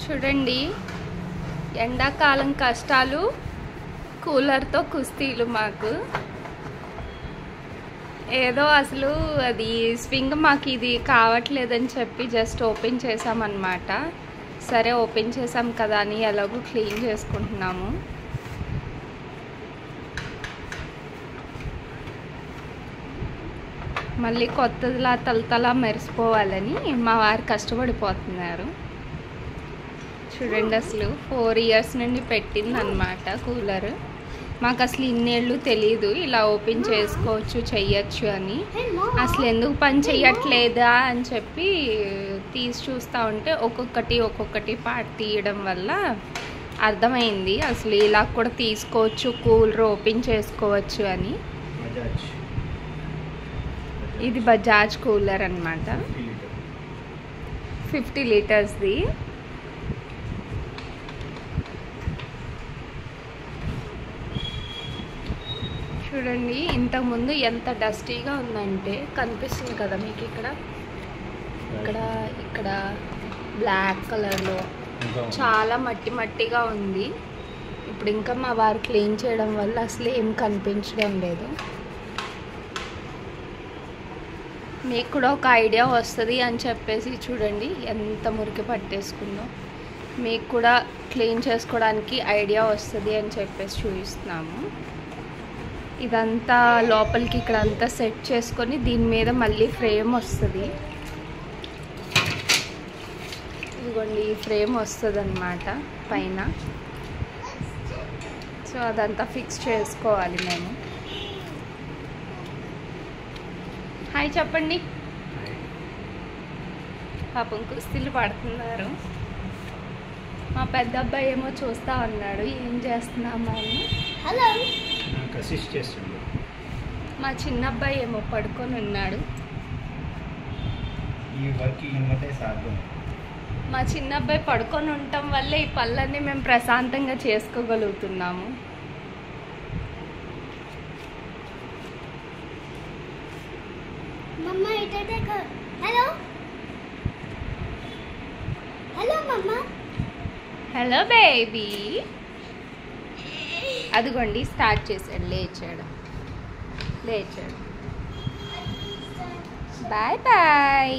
చూడండి, ఎండాకాలం కష్టాలు, కూలర్తో కుస్తీలు మాకు. ఏదో అసలు అది స్వింగ్ మాకు ఇది కావట్లేదని చెప్పి జస్ట్ ఓపెన్ చేసామన్నమాట. సరే ఓపెన్ చేసాం కదా అని ఎలాగో క్లీన్ చేసుకుంటున్నాము. మళ్ళీ కొత్తదిలా తలతలా మెరిసిపోవాలని మా వారు కష్టపడిపోతున్నారు. చూడండి, అసలు 4 years నుండి పెట్టిందనమాట కూలర్. మాకు అసలు ఇన్నేళ్ళు తెలీదు ఇలా ఓపెన్ చేసుకోవచ్చు చెయ్యొచ్చు అని. అసలు ఎందుకు పని చెయ్యట్లేదా అని చెప్పి తీసి చూస్తూ ఉంటే ఒక్కొక్కటి పార్ట్ తీయడం వల్ల అర్థమైంది అసలు ఇలా కూడా తీసుకోవచ్చు, కూలర్ ఓపెన్ చేసుకోవచ్చు అని. ఇది బజాజ్ కూలర్ అన్నమాట, 50 లీటర్స్ది. చూడండి, ఇంతకుముందు ఎంత డస్టీగా ఉందంటే కనిపిస్తుంది కదా మీకు. ఇక్కడ బ్లాక్ కలర్లో చాలా మట్టిగా ఉంది. ఇప్పుడు ఇంకా మా వారు క్లీన్ చేయడం వల్ల అసలు ఏం కనిపించడం లేదు. మీకు కూడా ఒక ఐడియా వస్తుంది అని చెప్పేసి చూడండి ఎంత మురికి పట్టేసుకుందో. మీకు కూడా క్లీన్ చేసుకోవడానికి ఐడియా వస్తుంది అని చెప్పేసి చూపిస్తున్నాము. ఇదంతా లోపలికి ఇక్కడ అంతా సెట్ చేసుకొని దీని మీద మళ్ళీ ఫ్రేమ్ వస్తుంది. ఇదిగోండి, ఈ ఫ్రేమ్ వస్తుంది అన్నమాట పైన. సో అదంతా ఫిక్స్ చేసుకోవాలి మేము. హాయ్ చెప్పండి. పాపం కుస్తీలు పడుతున్నారు. మా పెద్ద అబ్బాయి ఏమో చూస్తా ఉన్నాడు ఏం చేస్తున్నామా అని. హలో, మా చిన్న అబ్బాయి ఏమో పడుకొని ఉన్నాడు. మా చిన్న అబ్బాయి పడుకొని ఉండటం వల్లే ఈ పళ్ళన్నీ మేము ప్రశాంతంగా చేసుకోగలుగుతున్నాము. Hello baby. అదిగోండి స్టార్ట్ చేశాడు, లేచాడు. Bye bye.